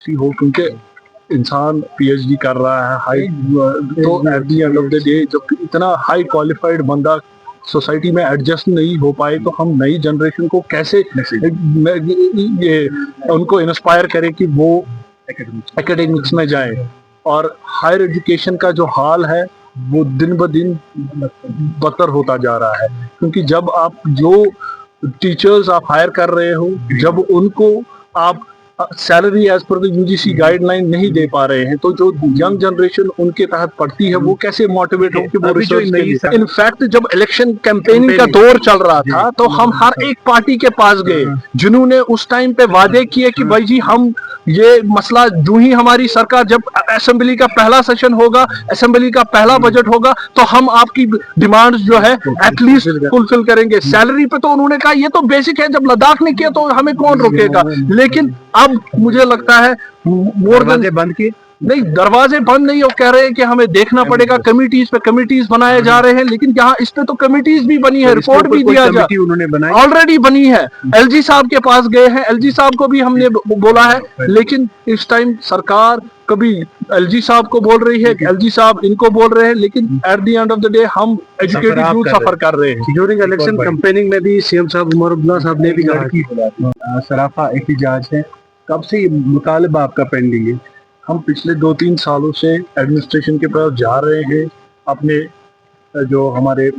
हो, क्योंकि इंसान पीएचडी कर रहा है हाई, तो eight the end of the day जब इतना हाई क्वालिफाइड बंदा सोसाइटी में एडजस्ट नहीं हो पाए तो हम नई जनरेशन को कैसे ये उनको इंस्पायर करें कि वो एकेडमिक्स में जाए। और हायर एजुकेशन का जो हाल है वो दिन ब दिन बदतर होता जा रहा है, क्योंकि जब आप जो टीचर्स आप हायर कर रहे हो, जब उनको आप salary as per the UGC guideline नहीं दे पा रहे हैं, तो जो यंग जनरेशन उनके तहत पढ़ती है वो कैसे मोटिवेट हो कि वो रिसर्च के लिए। इनफैक्ट जब इलेक्शन कैंपेनिंग का दौर चल रहा था तो हम हर एक पार्टी के पास गए जिन्होंने उस टाइम पे वादे किए कि भाई जी हम ये मसला जो ही हमारी सरकार, जब असेंबली का पहला सेशन होगा, असेंबली का पहला बजट होगा, तो हम आपकी डिमांड्स जो है एटलीस्ट फुलफिल करेंगे। सैलरी पे तो उन्होंने कहा ये तो बेसिक है, जब लद्दाख ने किया तो हमें कौन रोकेगा। लेकिन अब मुझे लगता है दरवाजे बंद किए नहीं, दरवाजे बंद नहीं, वो कह रहे हैं कि हमें देखना पड़ेगा, कमिटीज पे कमिटीज बनाए जा रहे हैं, लेकिन यहाँ इस पे तो कमिटीज भी बनी है, रिपोर्ट भी दिया जा, उन्होंने बनाई ऑलरेडी बनी है। एलजी साहब के पास गए हैं, एलजी साहब को भी हमने बोला है, लेकिन इस टाइम सरकार कभी एलजी साहब को बोल रही है, एलजी साहब इनको बोल रहे हैं, लेकिन at the end of the day हम एजुकेटेड यूथ सफर कर रहे हैं। ड्यूरिंग इलेक्शन कैंपेनिंग में भी सीएम साहब उमर अब्दुल्ला साहब ने भी कहा कि सराफा एहतिजाज है, कब से मुतालबा आपका पेंडिंग है? हम पिछले 2-3 सालों से एडमिनिस्ट्रेशन के पास जा रहे हैं अपने जो हमारे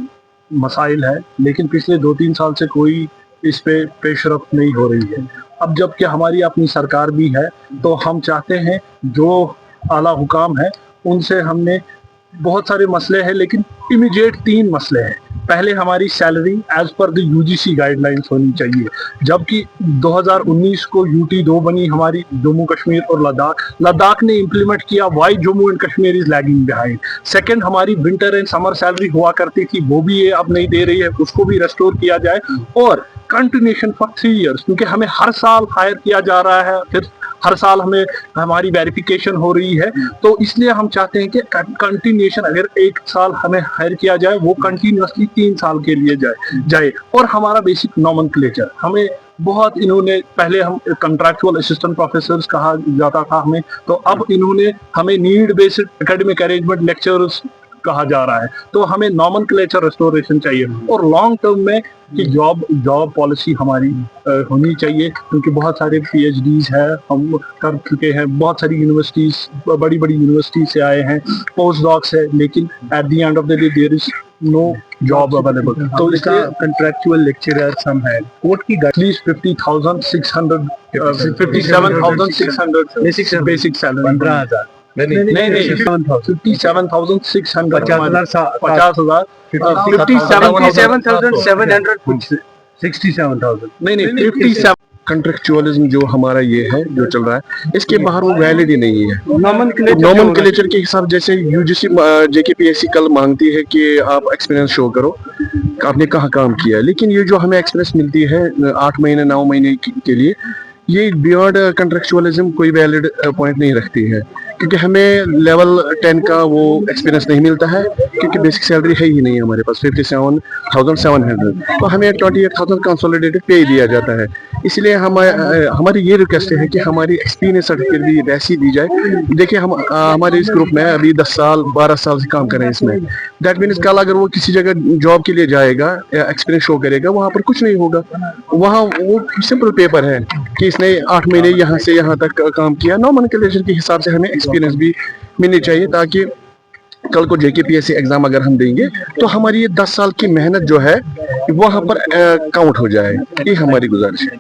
मसाइल है, लेकिन पिछले 2-3 साल से कोई इस पे पेशरफ नहीं हो रही है। अब जबकि हमारी अपनी सरकार भी है तो हम चाहते हैं जो आला हुकाम है उनसे हमने बहुत सारे मसले हैं, लेकिन इमीडिएट 3 मसले हैं। पहले हमारी salary as per the UGC guidelines होनी चाहिए, जबकि 2019 को यूटी 2 बनी हमारी जम्मू कश्मीर और लद्दाख ने इंप्लीमेंट किया, why Jammu and Kashmir is lagging behind. Second, हमारी विंटर एंड समर सैलरी हुआ करती थी, वो भी ये अब नहीं दे रही है, उसको भी रेस्टोर किया जाए। और कंटिन्यूएशन फॉर 3 इयर्स, क्योंकि हमें हर साल हायर किया जा रहा है, फिर हर साल हमें हमारी वेरिफिकेशन हो रही है, तो इसलिए हम चाहते हैं कि कंटिन्यूएशन अगर 1 साल हमें हायर किया जाए वो कंटिन्यूअसली 3 साल के लिए जाए। और हमारा बेसिक नॉमेनक्लेचर हमें बहुत, इन्होंने पहले हम कंट्रैक्चुअल असिस्टेंट प्रोफेसर्स कहा जाता था हमें, तो अब इन्होंने हमें need based academic arrangement lecturers कहा जा रहा है, तो हमें नॉमेनक्लेचर रेस्टोरेशन चाहिए। और लॉन्ग टर्म में कि जॉब पॉलिसी हमारी होनी चाहिए, क्योंकि बहुत सारे पीएचडीज है हम कर चुके हैं, बहुत सारी यूनिवर्सिटीज, बड़ी बड़ी यूनिवर्सिटी से आए हैं, पोस्ट डॉक्स है, लेकिन at the end of the day there is no job available. तो इसलिए कंट्रैक्चुअल लेक्चरर्स हम है, कोर्ट की एटलीस्ट 57,600 बेसिक सैलरी, 15,000 नहीं 57,600, 50,000 57,700 नहीं 57। कंट्रेक्चुअलिज्म जो हमारा ये है जो चल रहा है, इसके बाहर वो वैलिड ही नहीं है। नॉमेनक्लेचर के हिसाब, जैसे यूजीसी जेकेपीएससी कल मांगती है कि आप एक्सपीरियंस शो करो, आपने कहाँ काम किया है, लेकिन ये जो हमें एक्सपीरियंस मिलती है 8 महीने 9 महीने के लिए, ये बियॉन्ड कंट्रेक्चुअलिज्म कोई वैलिड पॉइंट नहीं रखती है, क्योंकि हमें लेवल 10 का वो एक्सपीरियंस नहीं मिलता है, क्योंकि बेसिक सैलरी है ही नहीं हमारे पास 57,700, तो हमें 28,000 कंसोलिडेटेड पे दिया जाता है। इसलिए हमारी ये रिक्वेस्ट है कि हमारी एक्सपीरियंस सर्टिफिकेट भी वैसी दी जाए। देखिए हम हमारे इस ग्रुप में अभी 10 साल 12 साल से काम कर रहे हैं इसमें, दैट मीन्स कल अगर वो किसी जगह जॉब के लिए जाएगा या एक्सपीरियंस शो करेगा, वहाँ पर कुछ नहीं होगा, वहाँ वो सिंपल पेपर है कि इसने 8 महीने यहाँ से यहाँ तक काम किया। नॉमेनक्लेचर के हिसाब से हमें एक्सपीरियंस भी मिलनी चाहिए, ताकि कल को जेकेपीएससी एग्जाम अगर हम देंगे तो हमारी ये 10 साल की मेहनत जो है वहां पर काउंट हो जाए। ये हमारी गुजारिश है।